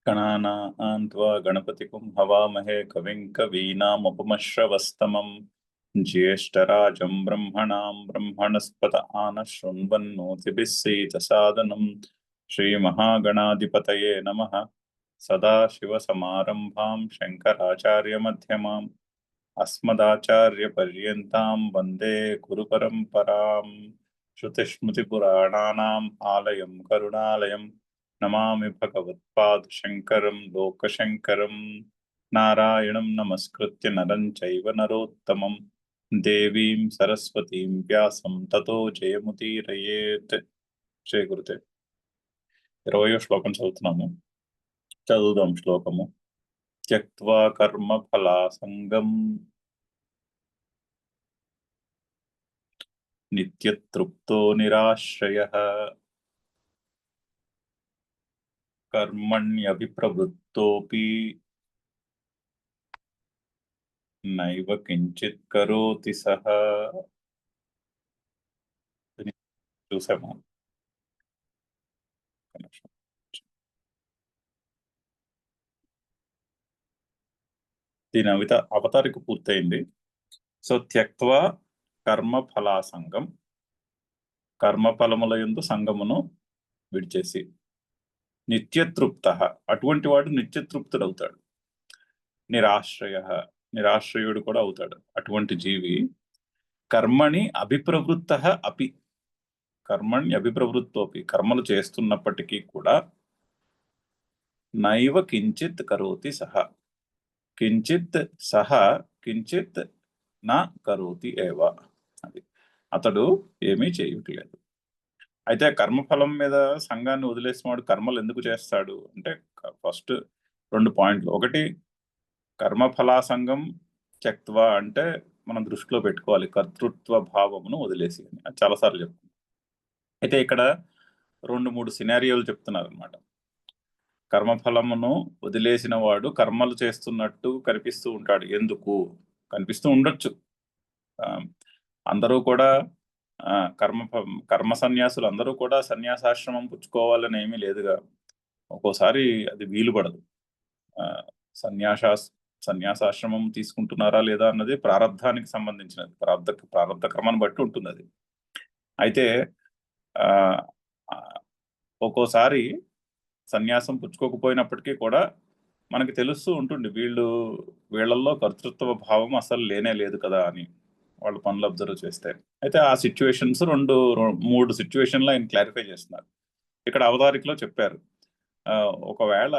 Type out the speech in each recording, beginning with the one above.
गणानां त्वा गणपतिं हवामहे कविं कवीनामुपमश्रवस्तमं ज्येष्ठराजं ब्रह्मणां ब्रह्मणस्पत आनः शृण्वन्नोतिभिः सीदसादनं श्रीमहागणाधिपतये नमः। सदाशिवसमारम्भां शङ्कराचार्यमध्यमाम् अस्मदाचार्यपर्यन्तां वन्दे गुरुपरम्पराम्। श्रुतिस्मृतिपुराणानाम् आलयं करुणालयं नमामि भगवत्पादशङ्करं लोकशङ्करं। नारायणं नमस्कृत्य नरं चैव नरोत्तमं देवीं सरस्वतीं व्यासं ततो जयमुदीरयेत्। జయ గురుతే 20వ శ్లోకం చదువుతున్నాము. చదువుదాం శ్లోకము. త్యక్త్వా కర్మఫలాసంగం నిత్యతృప్తో నిరాశ్రయః కర్మణ్యభిప్రవృత్తోపి నైవ కించిత్ కరోతి సహ. చూసాము. దీని అవతారిక పూర్తయింది. సో త్యక్త్వా కర్మఫలాసంగం, కర్మఫలముల యందు సంగమును విడిచేసి, నిత్యతృప్త, అటువంటి వాడు నిత్యతృప్తుడు అవుతాడు. నిరాశ్రయ, నిరాశ్రయుడు కూడా అవుతాడు అటువంటి జీవి. కర్మణి అభిప్రవృత్త అపి, కర్మణ్య అభిప్రవృత్తోపి, కర్మలు చేస్తున్నప్పటికీ కూడా నైవ కించిత్ కరోతి సహ, కించిత్ సహ కించిత్ నా కరోతి ఏవ, అది అతడు ఏమీ చేయట్లేదు. అయితే కర్మఫలం మీద సంఘాన్ని వదిలేసిన వాడు కర్మలు ఎందుకు చేస్తాడు అంటే ఫస్ట్ 2 పాయింట్లు. ఒకటి, కర్మఫలాసంగం త్యక్త్వా అంటే మనం దృష్టిలో పెట్టుకోవాలి, కర్తృత్వ భావమును వదిలేసి అని చాలాసార్లు చెప్తున్నాం. అయితే ఇక్కడ 2-3 సినారియోలు చెప్తున్నారు అనమాట. కర్మఫలమును వదిలేసిన వాడు కర్మలు చేస్తున్నట్టు కనిపిస్తూ ఉంటాడు. ఎందుకు కనిపిస్తూ ఉండొచ్చు, అందరూ కూడా కర్మ సన్యాసులు అందరూ కూడా సన్యాసాశ్రమం పుచ్చుకోవాలని ఏమీ లేదుగా. ఒక్కోసారి అది వీలు పడదు. సన్యాసాశ్రమం తీసుకుంటున్నారా లేదా అన్నది ప్రారంధానికి సంబంధించినది, ప్రారంధ క్రమాన్ని బట్టి ఉంటుంది అది. అయితే ఒక్కోసారి సన్యాసం పుచ్చుకోకపోయినప్పటికీ కూడా మనకి తెలుస్తూ ఉంటుంది వీళ్ళల్లో కర్తృత్వ భావం అసలు లేనే లేదు కదా అని, వాళ్ళు పనులు అబ్జర్వ్ చేస్తే. అయితే ఆ సిచ్యువేషన్స్ 2-3 సిచ్యువేషన్లో ఆయన క్లారిఫై చేస్తున్నారు. ఇక్కడ అవతారికలో చెప్పారు, ఒకవేళ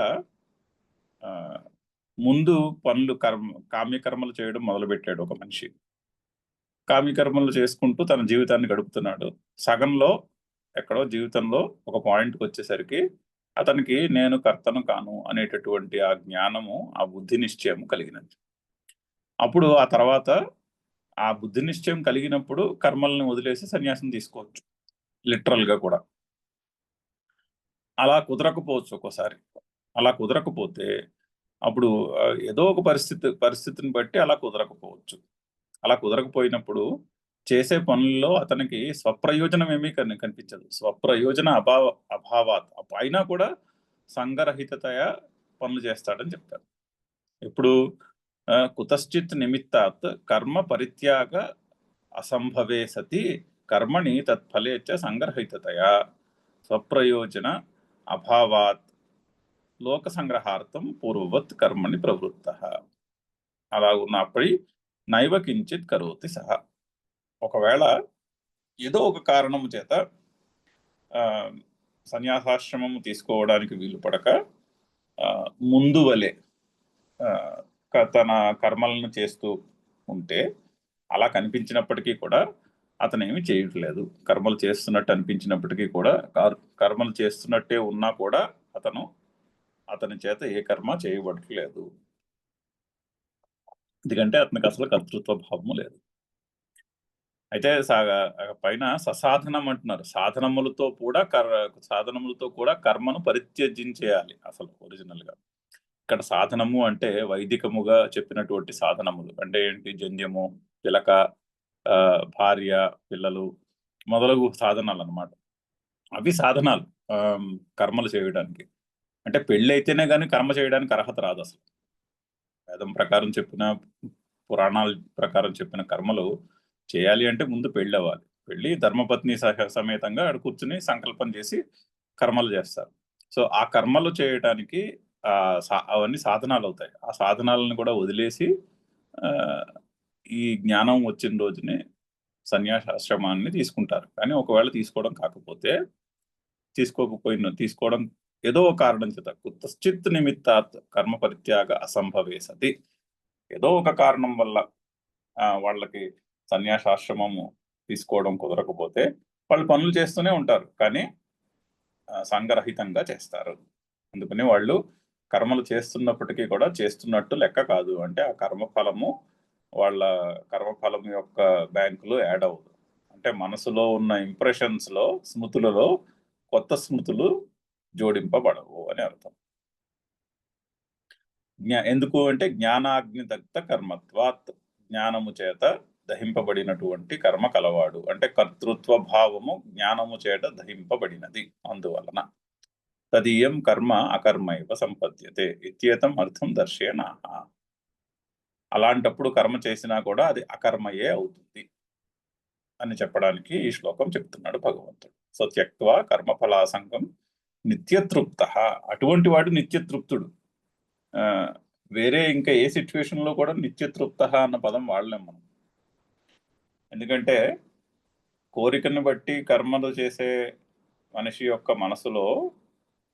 ముందు పనులు కామ్యకర్మలు చేయడం మొదలుపెట్టాడు ఒక మనిషి. కామ్యకర్మలు చేసుకుంటూ తన జీవితాన్ని గడుపుతున్నాడు. సగంలో ఎక్కడో జీవితంలో ఒక పాయింట్కి వచ్చేసరికి అతనికి నేను కర్తను కాను అనేటటువంటి ఆ జ్ఞానము, ఆ బుద్ధి నిశ్చయం కలిగినది. అప్పుడు ఆ తర్వాత ఆ బుద్ధి నిశ్చయం కలిగినప్పుడు కర్మల్ని వదిలేసి సన్యాసం తీసుకోవచ్చు, లిటరల్గా కూడా. అలా కుదరకపోవచ్చు ఒక్కోసారి. అలా కుదరకపోతే అప్పుడు ఏదో ఒక పరిస్థితిని బట్టి అలా కుదరకపోవచ్చు. అలా కుదరకపోయినప్పుడు చేసే పనుల్లో అతనికి స్వప్రయోజనం ఏమీ కనిపించదు. స్వప్రయోజన అభావాత్ అయినా కూడా సంగరహితతయ పనులు చేస్తాడని చెప్తారు. ఇప్పుడు కుతశ్చిత్ నిమిత్తాత్ కర్మ పరిత్యాగ అసంభవే సతి కర్మణి తత్ఫలే చ సంగ్రహితతయా స్వప్రయోజన అభావాత్ లోక సంగ్రహార్థం పూర్వవత్ కర్మణి ప్రవృత్త. అలా ఉన్నప్పటి నైవ కించిత్ కరోతి సహ, ఒకవేళ ఏదో ఒక కారణము చేత సన్యాసాశ్రమము తీసుకోవడానికి వీలు పడక ముందు వలె తన కర్మలను చేస్తూ ఉంటే, అలా కనిపించినప్పటికీ కూడా అతను ఏమి చేయట్లేదు. కర్మలు చేస్తున్నట్టు అనిపించినప్పటికీ కూడా, కర్మలు చేస్తున్నట్టే ఉన్నా కూడా అతని చేత ఏ కర్మ చేయబడట్లేదు. ఎందుకంటే అతనికి అసలు కర్తృత్వ భావము లేదు. అయితే పైన ససాధనం అంటున్నారు. సాధనములతో కూడా కర్మను పరిత్యజించేయాలి అసలు ఒరిజినల్ గా. ఇక్కడ సాధనము అంటే వైదికముగా చెప్పినటువంటి సాధనములు అంటే ఏంటి? జంధ్యము, పిలక, భార్య, పిల్లలు మొదలగు సాధనాలు అన్నమాట. అవి సాధనాలు కర్మలు చేయడానికి. అంటే పెళ్లి అయితేనే కానీ కర్మ చేయడానికి అర్హత రాదు అసలు. వేదం ప్రకారం చెప్పిన, పురాణాల ప్రకారం చెప్పిన కర్మలు చేయాలి అంటే ముందు పెళ్లి అవ్వాలి. పెళ్లి ధర్మపత్ని సమేతంగా ఆడ కూర్చుని సంకల్పం చేసి కర్మలు చేస్తారు. సో ఆ కర్మలు చేయటానికి అవన్నీ సాధనాలు అవుతాయి. ఆ సాధనాలను కూడా వదిలేసి ఈ జ్ఞానం వచ్చిన రోజునే సన్యాసాశ్రమాన్ని తీసుకుంటారు. కానీ ఒకవేళ తీసుకోవడం ఏదో కారణం చేత కుతశ్చిత్ నిమిత్తాత్ కర్మ పరిత్యాగ అసంభవే సతి, ఏదో ఒక కారణం వల్ల వాళ్ళకి సన్యాసాశ్రమము తీసుకోవడం కుదరకపోతే వాళ్ళు పనులు చేస్తూనే ఉంటారు, కానీ సంఘరహితంగా చేస్తారు. అందుకని వాళ్ళు కర్మలు చేస్తున్నప్పటికీ కూడా చేస్తున్నట్టు లెక్క కాదు. అంటే ఆ కర్మఫలము వాళ్ళ కర్మఫలం యొక్క బ్యాంకులో యాడ్ అవ్వదు. అంటే మనసులో ఉన్న ఇంప్రెషన్స్ లో, స్మృతులలో కొత్త స్మృతులు జోడింపబడవు అని అర్థం. ఎందుకు అంటే జ్ఞానాగ్ని దగ్ధ కర్మత్వాత్, జ్ఞానము చేత దహింపబడినటువంటి కర్మ కలవాడు. అంటే కర్తృత్వ భావము జ్ఞానము చేత దహింపబడినది, అందువలన తదీయం కర్మ అకర్మైవ సంపద్యతే ఇత్యేతం అర్థం దర్శేనా. అలాంటప్పుడు కర్మ చేసినా కూడా అది అకర్మయే అవుతుంది అని చెప్పడానికి ఈ శ్లోకం చెప్తున్నాడు భగవంతుడు. సో త్యక్త్వా కర్మఫలాసంగం నిత్యతృప్త, అటువంటి వాడు నిత్యతృప్తుడు. వేరే ఇంకా ఏ సిచ్యువేషన్ లో కూడా నిత్యతృప్త అన్న పదం వాడలేం మనం. ఎందుకంటే కోరికను బట్టి కర్మలు చేసే మనిషి యొక్క మనసులో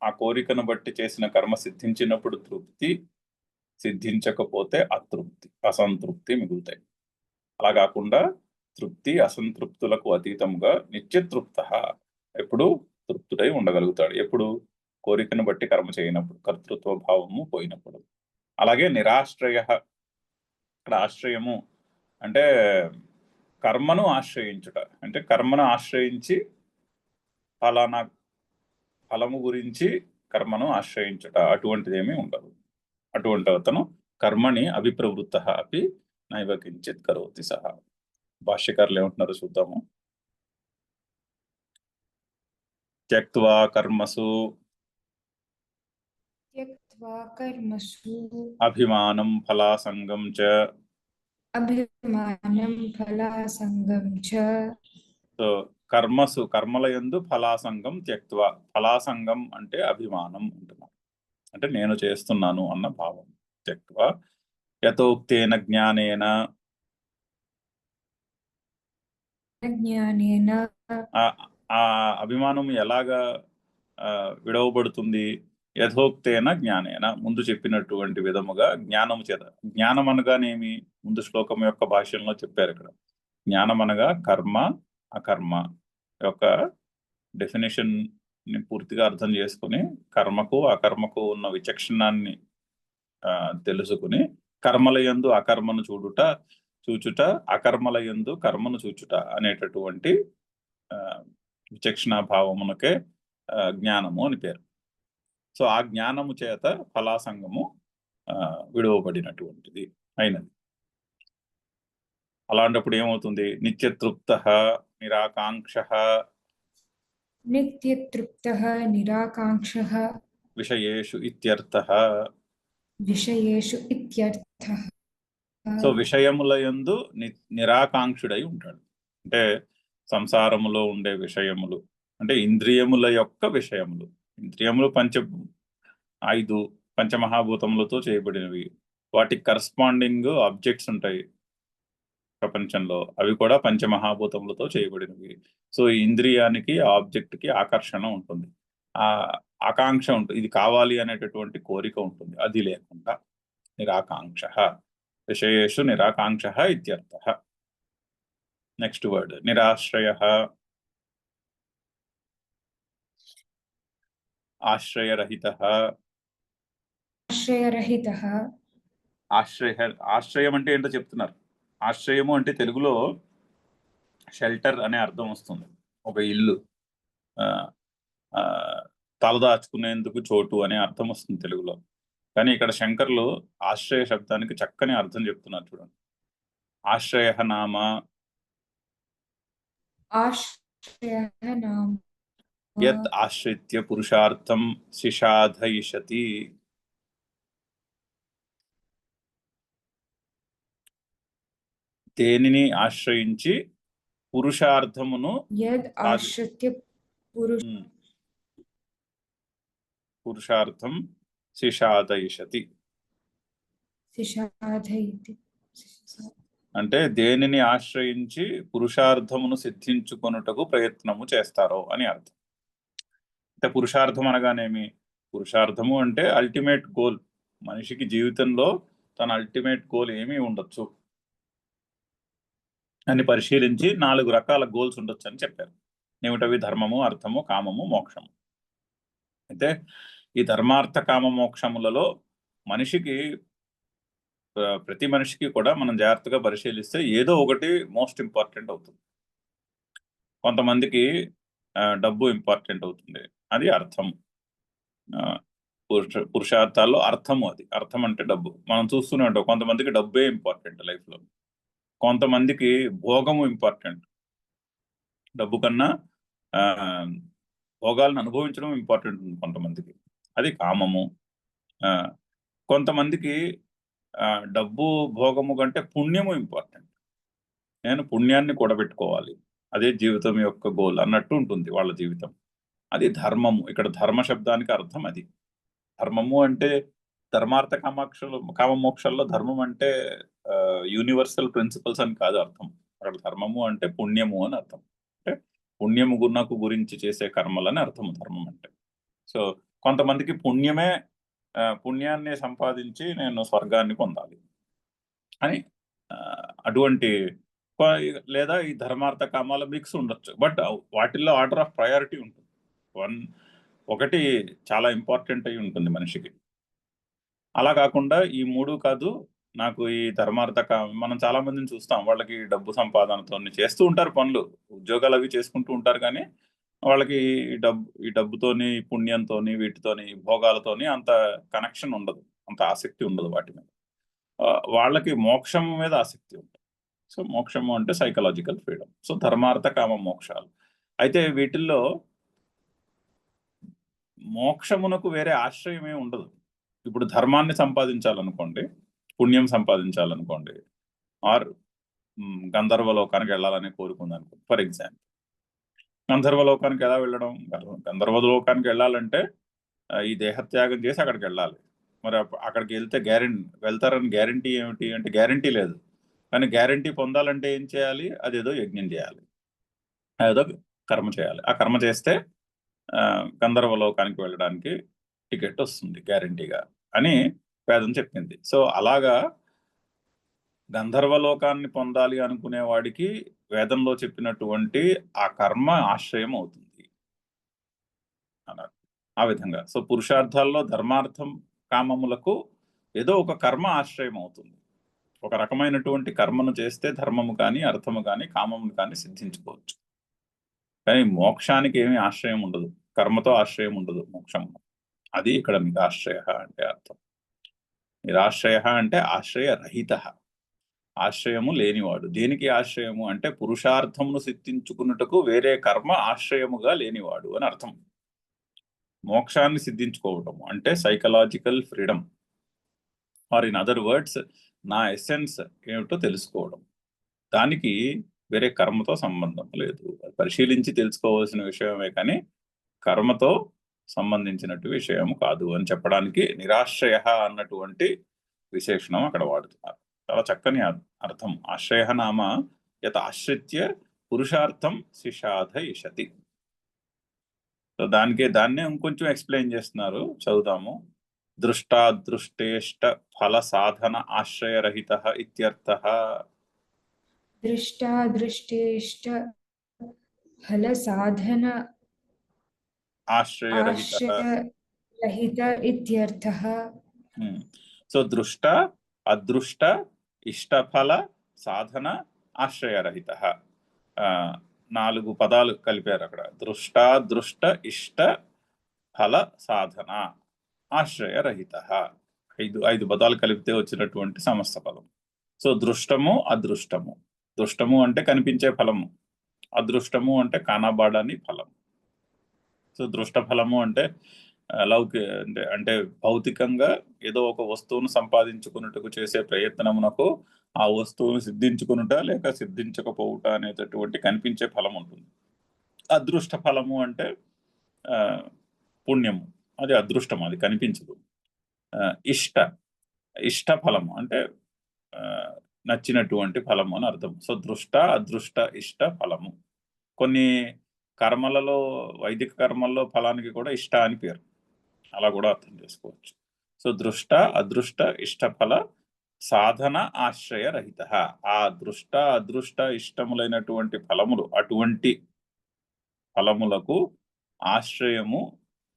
ఆ కోరికను బట్టి చేసిన కర్మ సిద్ధించినప్పుడు తృప్తి, సిద్ధించకపోతే అతృప్తి, అసంతృప్తి మిగులుతాయి. అలా కాకుండా తృప్తి అసంతృప్తులకు అతీతంగా నిత్యతృప్త, ఎప్పుడు తృప్తుడై ఉండగలుగుతాడు. ఎప్పుడు? కోరికను బట్టి కర్మ చేయనప్పుడు, కర్తృత్వ భావము పోయినప్పుడు. అలాగే నిరాశ్రయ, ఇక్కడ ఆశ్రయము అంటే కర్మను ఆశ్రయించుట, అంటే కర్మను ఆశ్రయించి ఫలానా ఫలము గురించి కర్మను ఆశ్రయించుట, అటువంటిదేమీ ఉండదు. అటువంటి అతను కర్మని అభిప్రవృత్త అపి నైవ కించిత్ కరోతి సహా. భాష్యకారులు ఏమంటున్నారు చూద్దాము. త్యక్త్వా కర్మసు అభిమానం ఫలాసంగం చ, సో కర్మలయందు ఫలాసంగం త్యక్త్వా, ఫలాసంగం అంటే అభిమానం అంటున్నారు, అంటే నేను చేస్తున్నాను అన్న భావం. త్యక్త్వా యథోక్తేన జ్ఞానేన, ఆ అభిమానం ఎలాగా విడవబడుతుంది? యథోక్తేన జ్ఞానేన, ముందు చెప్పినటువంటి విధముగా జ్ఞానము చేత. జ్ఞానం అనగానేమి? ముందు శ్లోకం యొక్క భాష్యంలో చెప్పారు. ఇక్కడ జ్ఞానం అనగా కర్మ అకర్మ యొక్క డెఫినేషన్ ని పూర్తిగా అర్థం చేసుకుని, కర్మకు అకర్మకు ఉన్న విచక్షణాన్ని తెలుసుకుని, కర్మలయందు అకర్మను చూచుట, అకర్మలయందు కర్మను చూచుట అనేటటువంటి విచక్షణ భావమునకే జ్ఞానము అని పేరు. సో ఆ జ్ఞానము చేత ఫలాసంగము విడువబడినటువంటిది అయినది. అలాంటప్పుడు ఏమవుతుంది? నిత్యతృప్త నిరాకాంక్ష విషయేషు ఇత్యర్థః. సో విషయముల యందు నిరాకాంక్షుడై ఉంటాడు. అంటే సంసారములో ఉండే విషయములు, అంటే ఇంద్రియముల యొక్క విషయములు. ఇంద్రియములు 5 పంచమహాభూతములతో చేయబడినవి. వాటికి కరస్పాండింగ్ ఆబ్జెక్ట్స్ ఉంటాయి ప్రపంచంలో, అవి కూడా పంచమహాభూతములతో చేయబడినవి. సో ఇంద్రియానికి, ఆబ్జెక్ట్ కి ఆకర్షణ ఉంటుంది, ఆ ఆకాంక్ష ఉంటుంది, ఇది కావాలి అనేటటువంటి కోరిక ఉంటుంది. అది లేకుండా నిరాకాంక్ష, విషయేషు నిరాకాంక్ష ఇత్యర్థః. Next word నిరాశ్రయ, ఆశ్రయరహితః. ఆశ్రయం అంటే ఏంటో చెప్తున్నారు. ఆశ్రయము అంటే తెలుగులో షెల్టర్ అనే అర్థం వస్తుంది. ఒక ఇల్లు, తలదాచుకునేందుకు చోటు అనే అర్థం వస్తుంది తెలుగులో. కానీ ఇక్కడ శంకర్లు ఆశ్రయ శబ్దానికి చక్కని అర్థం చెప్తున్నారు. చూడండి, ఆశ్రయ నామ యత్ ఆశ్రిత్య పురుషార్థం శిషాధయిషతి. దేనిని ఆశ్రయించి పురుషార్థమును పురుషార్థం శిషాధయిషతి అంటే దేనిని ఆశ్రయించి పురుషార్థమును సిద్ధించుకొనుటకు ప్రయత్నము చేస్తారో అని అర్థం. అంటే పురుషార్థం అనగానేమి? పురుషార్థము అంటే అల్టిమేట్ గోల్. మనిషికి జీవితంలో తన అల్టిమేట్ గోల్ ఏమి ఉండొచ్చు అని పరిశీలించి 4 రకాల గోల్స్ ఉండొచ్చు అని చెప్పారు. ఏమిటవి? ధర్మము, అర్థము, కామము, మోక్షము. అయితే ఈ ధర్మార్థ కామ మోక్షములలో మనిషికి ప్రతి మనిషికి కూడా మనం జాగ్రత్తగా పరిశీలిస్తే ఏదో ఒకటి మోస్ట్ ఇంపార్టెంట్ అవుతుంది. కొంతమందికి డబ్బు ఇంపార్టెంట్ అవుతుంది, అది అర్థం. పురుషార్థాల్లో అర్థము, అది అర్థం అంటే డబ్బు. మనం చూస్తూనే ఉంటాం కొంతమందికి డబ్బే ఇంపార్టెంట్ లైఫ్లో. కొంతమందికి భోగము ఇంపార్టెంట్, డబ్బు కన్నా భోగాలను అనుభవించడం ఇంపార్టెంట్ ఉంది కొంతమందికి, అది కామము. కొంతమందికి డబ్బు భోగము కంటే పుణ్యము ఇంపార్టెంట్. నేను పుణ్యాన్ని కూడబెట్టుకోవాలి, అదే జీవితం యొక్క గోల్ అన్నట్టు ఉంటుంది వాళ్ళ జీవితం, అది ధర్మము. ఇక్కడ ధర్మ శబ్దానికి అర్థం అది. ధర్మము అంటే ధర్మార్థ కామమోక్షాల్లో ధర్మం అంటే యూనివర్సల్ ప్రిన్సిపల్స్ అని కాదు అర్థం. అక్కడ ధర్మము అంటే పుణ్యము అని అర్థం. అంటే పుణ్యము గురించి చేసే కర్మలని అర్థము ధర్మం అంటే. సో కొంతమందికి పుణ్యమే, పుణ్యాన్ని సంపాదించి నేను స్వర్గాన్ని పొందాలి అని అటువంటి, లేదా ఈ ధర్మార్థ కామాల మిక్స్ ఉండొచ్చు. బట్ వాటిల్లో ఆర్డర్ ఆఫ్ ప్రయారిటీ ఉంటుంది. ఒకటి చాలా ఇంపార్టెంట్ అయి ఉంటుంది మనిషికి. అలా కాకుండా ఈ 3 కాదు, నాకు ఈ ధర్మార్థ మనం చాలా మందిని చూస్తాం, వాళ్ళకి డబ్బు సంపాదనతో చేస్తూ ఉంటారు పనులు, ఉద్యోగాలు అవి చేసుకుంటూ ఉంటారు, కానీ వాళ్ళకి ఈ డబ్బుతోని, పుణ్యంతోని, వీటితోని, భోగాలతోని అంత కనెక్షన్ ఉండదు, అంత ఆసక్తి ఉండదు వాటి మీద. వాళ్ళకి మోక్షం మీద ఆసక్తి ఉంటుంది. సో మోక్షము అంటే సైకలాజికల్ ఫ్రీడమ్. సో ధర్మార్థ కామ మోక్షాలు. అయితే వీటిల్లో మోక్షమునకు వేరే ఆశ్రయమే ఉండదు. ఇప్పుడు ధర్మాన్ని సంపాదించాలనుకోండి, పుణ్యం సంపాదించాలనుకోండి, ఆర్ గంధర్వలోకానికి వెళ్ళాలని కోరుకుంది అనుకోండి. ఫర్ ఎగ్జాంపుల్, గంధర్వలోకానికి ఎలా వెళ్ళడం? గంధర్వలోకానికి వెళ్ళాలంటే ఈ దేహత్యాగం చేసి అక్కడికి వెళ్ళాలి. మరి అక్కడికి వెళ్తారని గ్యారంటీ ఏమిటి అంటే గ్యారంటీ లేదు. కానీ గ్యారంటీ పొందాలంటే ఏం చేయాలి? అదేదో యజ్ఞం చేయాలి, అదేదో కర్మ చేయాలి. ఆ కర్మ చేస్తే గంధర్వలోకానికి వెళ్ళడానికి టికెట్ వస్తుంది గ్యారంటీగా అని వేదం చెప్పింది. సో అలాగా గంధర్వలోకాన్ని పొందాలి అనుకునే వాడికి వేదంలో చెప్పినటువంటి ఆ కర్మ ఆశ్రయం అవుతుంది అన్నారు. ఆ విధంగా సో పురుషార్థాల్లో ధర్మార్థం కామములకు ఏదో ఒక కర్మ ఆశ్రయం అవుతుంది. ఒక రకమైనటువంటి కర్మను చేస్తే ధర్మము కానీ, అర్థము కానీ, కామము కానీ సిద్ధించుకోవచ్చు. కానీ మోక్షానికి ఏమీ ఆశ్రయం ఉండదు, కర్మతో ఆశ్రయం ఉండదు మోక్షం. అది ఇక్కడ నిరాశ్రయ అంటే అర్థం. నిరాశ్రయ అంటే ఆశ్రయరహిత, ఆశ్రయము లేనివాడు. దేనికి ఆశ్రయము అంటే పురుషార్థమును సిద్ధించుకున్నటకు వేరే కర్మ ఆశ్రయముగా లేనివాడు అని అర్థం. మోక్షాన్ని సిద్ధించుకోవటం అంటే psychological freedom, or in other words నా ఎసెన్స్ ఏమిటో తెలుసుకోవడం. దానికి వేరే కర్మతో సంబంధం లేదు. పరిశీలించి తెలుసుకోవాల్సిన విషయమే కానీ కర్మతో సంబంధించినట్టు విషయం కాదు అని చెప్పడానికి నిరాశ్రయ అన్నటువంటి విశేషణం అక్కడ వాడుతున్నారు. చాలా చక్కని అర్థం. ఆశ్రయ నామ యత్ ఆశ్రిత్య పురుషార్థం శిషాధయిషతి. సో దాన్నే ఇంకొంచెం ఎక్స్ప్లెయిన్ చేస్తున్నారు, చదువుదాము. దృష్టాదృష్టేష్ట ఫల సాధన ఆశ్రయరహిత ఇత్యర్థః. దృష్టాదృష్టేష్ట ఫల సాధన ఆశ్రయరహిత ఇత్యర్థః. సో దృష్ట, అదృష్ట, ఇష్టఫల సాధన ఆశ్రయరహిత, 4 పదాలు కలిపారు అక్కడ. దృష్ట, దృష్ట, ఇష్ట, ఫల సాధన ఆశ్రయరహిత, 5 పదాలు కలిపితే వచ్చినటువంటి సమస్త పదం. సో దృష్టము, అదృష్టము. దృష్టము అంటే కనిపించే ఫలము, అదృష్టము అంటే కనబడని ఫలం. సో దృష్ట ఫలము అంటే అంటే భౌతికంగా ఏదో ఒక వస్తువును సంపాదించుకున్నట్టుకు చేసే ప్రయత్నమునకు ఆ వస్తువును సిద్ధించుకునుట లేక సిద్ధించకపోవుట అనేటటువంటి కనిపించే ఫలం ఉంటుంది. అదృష్ట ఫలము అంటే పుణ్యము, అది అదృష్టం, అది కనిపించదు. ఇష్ట ఫలము అంటే నచ్చినటువంటి ఫలము అని అర్థం. సో దృష్ట, అదృష్ట, ఇష్ట ఫలము. కొన్ని కర్మలలో, వైదిక కర్మల్లో ఫలానికి కూడా ఇష్ట అని పేరు, అలా కూడా అర్థం చేసుకోవచ్చు. సో దృష్ట, అదృష్ట, ఇష్ట ఫల సాధన ఆశ్రయ రహిత. ఆ దృష్ట, అదృష్ట, ఇష్టములైనటువంటి ఫలములు, అటువంటి ఫలములకు ఆశ్రయము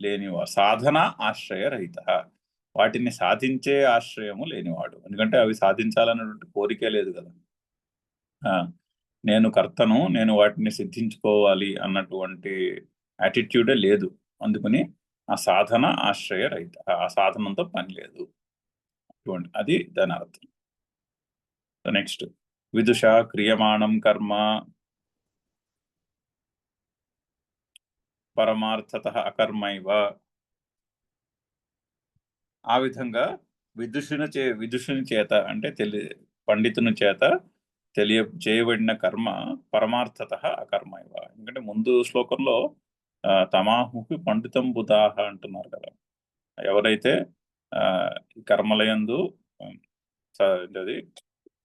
లేనివాడు, సాధన ఆశ్రయ రహిత, వాటిని సాధించే ఆశ్రయము లేనివాడు. ఎందుకంటే అవి సాధించాలన్నటువంటి కోరికే లేదు కదా. నేను కర్తను, నేను వాటిని సిద్ధించుకోవాలి అన్నటువంటి యాటిట్యూడే లేదు. అందుకని ఆ సాధన ఆశ్రయ రహిత, ఆ సాధనంతో పని లేదు, అది దాని అర్థం. నెక్స్ట్, విదుష క్రియమాణం కర్మ పరమార్థత అకర్మైవ. ఆ విధంగా విదుషుని చేత అంటే పండితుని చేత చేయబడిన కర్మ పరమార్థత అకర్మైవ. ఎందుకంటే ముందు శ్లోకంలో తమాహుకి పండితం బుధాహ అంటున్నారు కదా. ఎవరైతే కర్మలయందు, అది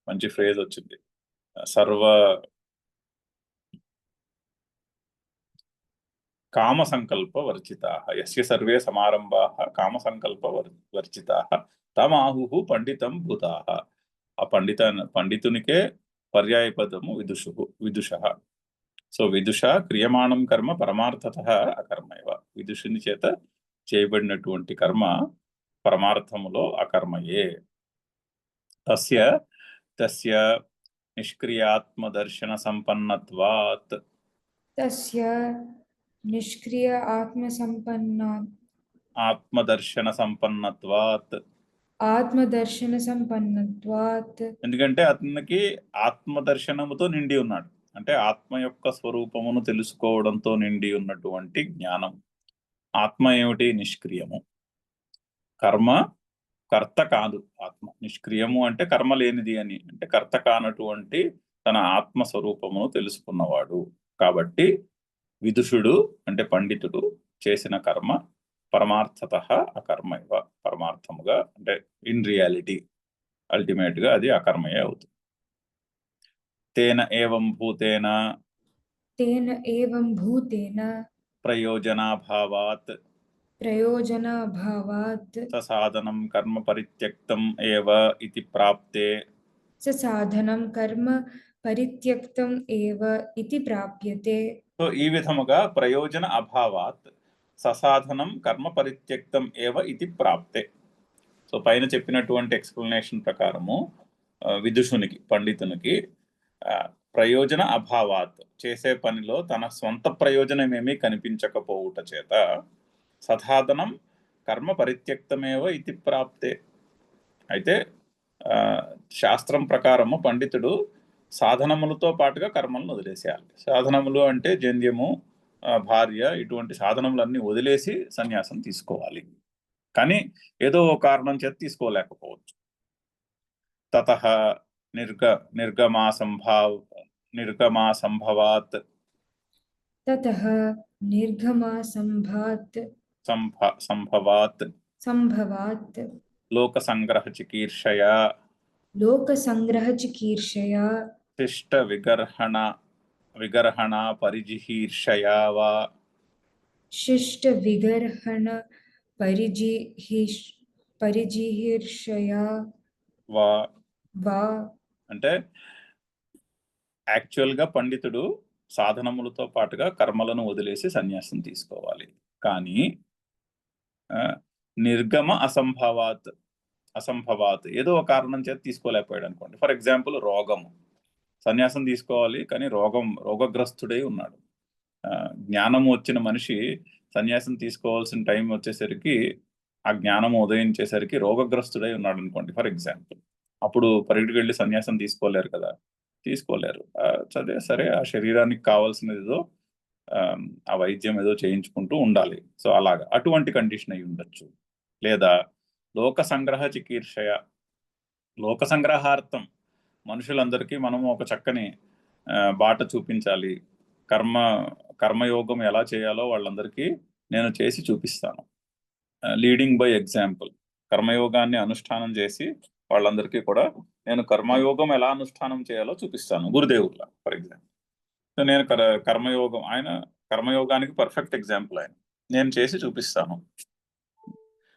మంచి ఫ్రేజ్ వచ్చింది, సర్వ కామ సంకల్ప వర్జితా, యస్య సర్వే సమారంభా కామ సంకల్ప వర్జితా తమాహు పండితం భూతాః. ఆ పండితునికే పర్యాయపదము విదుష. సో విదుష క్రియమాణం కర్మ పరమార్థత అకర్మైవ. విదుషుని చేత చేయబడినటువంటి కర్మ పరమార్థములో అకర్మయే. తస్య నిష్క్రియాత్మదర్శన సంపన్నత్వాత్. తస్య నిష్క్రియ ఆత్మదర్శన సంపన్నత్వాత్. ఎందుకంటే అతనికి ఆత్మదర్శనముతో నిండి ఉన్నాడు. అంటే ఆత్మ యొక్క స్వరూపమును తెలుసుకోవడంతో నిండి ఉన్నటువంటి జ్ఞానం. ఆత్మ ఏమిటి? నిష్క్రియము. కర్మ కర్త కాదు. ఆత్మ నిష్క్రియము అంటే కర్మ లేనిది అని, అంటే కర్త కానటువంటి తన ఆత్మ స్వరూపమును తెలుసుకున్నవాడు. కాబట్టి విదుషుడు అంటే పండితుడు చేసిన కర్మ పరమార్థత అకర్మైవ, పరమార్థముగా అంటే ఇన్ రియాలిటీ అల్టిమేట్ గా అది అకర్మయే అవుతుంది. తేన ఏవం భూతేన ప్రయోజనాభావాత్ ససాధనం కర్మ పరిత్యక్తం ఏవ ఇతి ప్రాప్తే. సో ఈ విధముగా ప్రయోజన అభావాత్ ససాధనం కర్మ పరిత్యక్తం ఏవ ఇతి ప్రాప్తే. సో పైన చెప్పినటువంటి ఎక్స్ప్లెనేషన్ ప్రకారము విదుషునికి, పండితునికి ప్రయోజన అభావాత్, చేసే పనిలో తన స్వంత ప్రయోజనం ఏమీ కనిపించకపోవుట చేత ససాధనం కర్మ పరిత్యక్తమేవ ఇతి ప్రాప్తే. అయితే శాస్త్రం ప్రకారము పండితుడు సాధనములతో పాటుగా కర్మలను వదిలేసేయాలి. సాధనములు అంటే జంధ్యము, భార్య, ఇటువంటి సాధనములన్నీ వదిలేసి సన్యాసం తీసుకోవాలి. కానీ ఏదో ఒక కారణం చేత తీసుకోలేకపోవచ్చు. తతః నిర్గమాసంభవాత్ లోకసంగ్రహ చికీర్షయా శిష్ట విగర్హణ పరిజిహీర్షయా వా. అంటే యాక్చువల్ గా పండితుడు సాధనములతో పాటుగా కర్మలను వదిలేసి సన్యాసం తీసుకోవాలి. కానీ నిర్గమ అసంభవాత్ ఏదో ఒక కారణం చేత తీసుకోలేకపోయాడు అనుకోండి. ఫర్ ఎగ్జాంపుల్ రోగము, సన్యాసం తీసుకోవాలి కానీ రోగగ్రస్తుడై ఉన్నాడు. జ్ఞానము వచ్చిన మనిషి సన్యాసం తీసుకోవాల్సిన టైం వచ్చేసరికి, ఆ జ్ఞానము ఉదయించేసరికి రోగగ్రస్తుడై ఉన్నాడు అనుకోండి ఫర్ ఎగ్జాంపుల్. అప్పుడు పరిగెడికి వెళ్ళి సన్యాసం తీసుకోలేరు కదా, తీసుకోలేరు. సరే ఆ శరీరానికి కావాల్సినది ఏదో ఆ వైద్యం ఏదో చేయించుకుంటూ ఉండాలి. సో అలాగా అటువంటి కండిషన్ అయి ఉండొచ్చు. లేదా లోక సంగ్రహ చికీర్షయ, లోక సంగ్రహార్థం మనుషులందరికీ మనము ఒక చక్కని బాట చూపించాలి, కర్మయోగం ఎలా చేయాలో వాళ్ళందరికీ నేను చేసి చూపిస్తాను. లీడింగ్ బై ఎగ్జాంపుల్, కర్మయోగాన్ని అనుష్ఠానం చేసి వాళ్ళందరికీ కూడా నేను కర్మయోగం ఎలా అనుష్ఠానం చేయాలో చూపిస్తాను, గురుదేవుల్లా ఫర్ ఎగ్జాంపుల్. సో నేను కర్మయోగం, ఆయన కర్మయోగానికి పర్ఫెక్ట్ ఎగ్జాంపుల్ ఆయన. నేను చేసి చూపిస్తాను,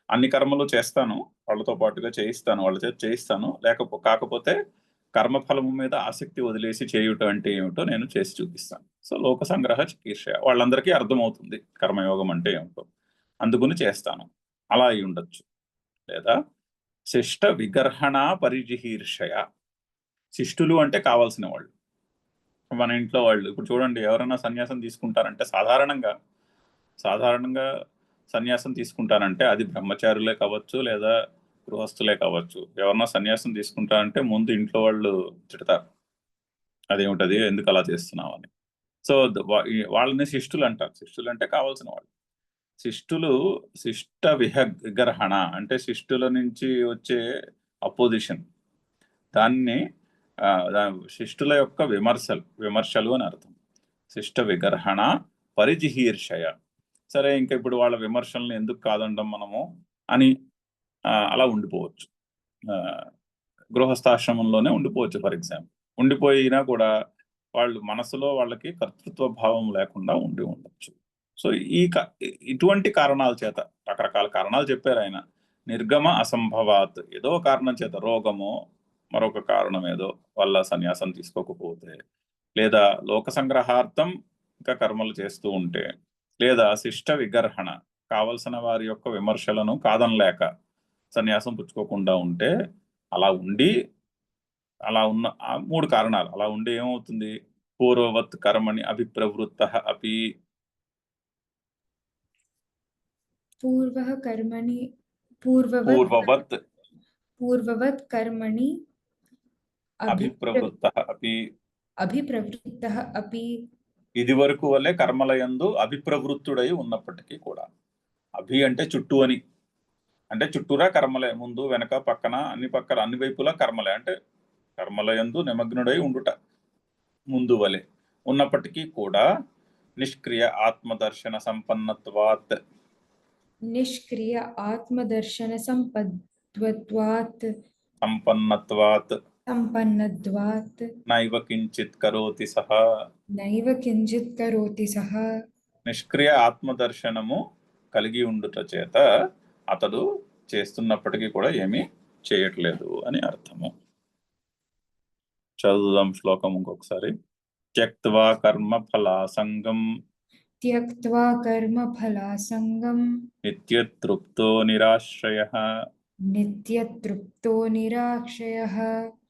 అన్ని కర్మలు చేస్తాను, వాళ్ళతో పాటుగా చేయిస్తాను, వాళ్ళ చేత చేయిస్తాను. కాకపోతే కర్మఫలము మీద ఆసక్తి వదిలేసి చేయుట అంటే ఏమిటో నేను చేసి చూపిస్తాను. సో లోక సంగ్రహ చికీర్షయ, వాళ్ళందరికీ అర్థమవుతుంది కర్మయోగం అంటే ఏమిటో, అందుకుని చేస్తాను. అలా అయి ఉండొచ్చు. లేదా శిష్ట విగర్హణ పరిజిహీర్షయ, శిష్టులు అంటే కావాల్సిన వాళ్ళు, మన ఇంట్లో వాళ్ళు. ఇప్పుడు చూడండి, ఎవరైనా సన్యాసం తీసుకుంటారంటే సాధారణంగా సన్యాసం తీసుకుంటారంటే అది బ్రహ్మచారులే కావచ్చు లేదా గృహస్థులే కావచ్చు. ఎవరన్నా సన్యాసం తీసుకుంటారంటే ముందు ఇంట్లో వాళ్ళు తిడతారు, అదేమిటది, ఎందుకు అలా చేస్తున్నావు అని. సో వాళ్ళని శిష్టులు అంటారు. శిష్టులు అంటే కావాల్సిన వాళ్ళు. శిష్ట విగ్రహణ అంటే శిష్టుల నుంచి వచ్చే అపోజిషన్, దాన్ని శిష్టుల యొక్క విమర్శలు అని అర్థం. శిష్ట విగ్రహణ పరిజిహీర్షయ. సరే, ఇంకా ఇప్పుడు వాళ్ళ విమర్శలను ఎందుకు కాదండం మనము అని అలా ఉండిపోవచ్చు. గృహస్థాశ్రమంలోనే ఉండిపోవచ్చు ఫర్ ఎగ్జాంపుల్. ఉండిపోయినా కూడా వాళ్ళు మనసులో వాళ్ళకి కర్తృత్వ భావం లేకుండా ఉండి ఉండొచ్చు. సో ఇటువంటి కారణాల చేత, రకరకాల కారణాలు చెప్పారు ఆయన. నిర్గమ అసంభవాత్, ఏదో కారణం చేత, రోగమో మరొక కారణం ఏదో వల్ల సన్యాసం తీసుకోకపోతే, లేదా లోక సంగ్రహార్థం ఇంకా కర్మలు చేస్తూ ఉంటే, లేదా శిష్ట విగర్హణ, కావలసిన వారి యొక్క విమర్శలను కాదనలేక సన్యాసం పుచ్చుకోకుండా ఉంటే, అలా ఉన్న ఆ 3 కారణాలు అలా ఉండి ఏమవుతుంది, పూర్వవత్ కర్మణి అభిప్రవృత్త అపి, పూర్వవత్ కర్మణి అభిప్రవృత్త అపి, ఇది వరకు వల్లే కర్మలయందు అభిప్రవృత్తుడై ఉన్నప్పటికీ కూడా. అభి అంటే చుట్టూ అని, అంటే చుట్టూరా కర్మలే, ముందు వెనక పక్కన అన్ని వైపులా కర్మలే, అంటే కర్మలయందు నిమగ్నుడై ఉండుట ముందు వలె ఉన్నప్పటికీ కూడా నిష్క్రియ ఆత్మదర్శన సంపన్నత్వాత్ నైవ కించిత్ కరోతి సహ. నిష్క్రియ ఆత్మదర్శనము కలిగి ఉండుట చేత అతడు చేస్తున్నప్పటికీ కూడా ఏమీ చేయట్లేదు అని అర్థము. చదువుదాం శ్లోకం ఇంకొకసారి. త్యక్త్వా కర్మఫలాసంగం నిత్యతృప్తో నిరాశ్రయః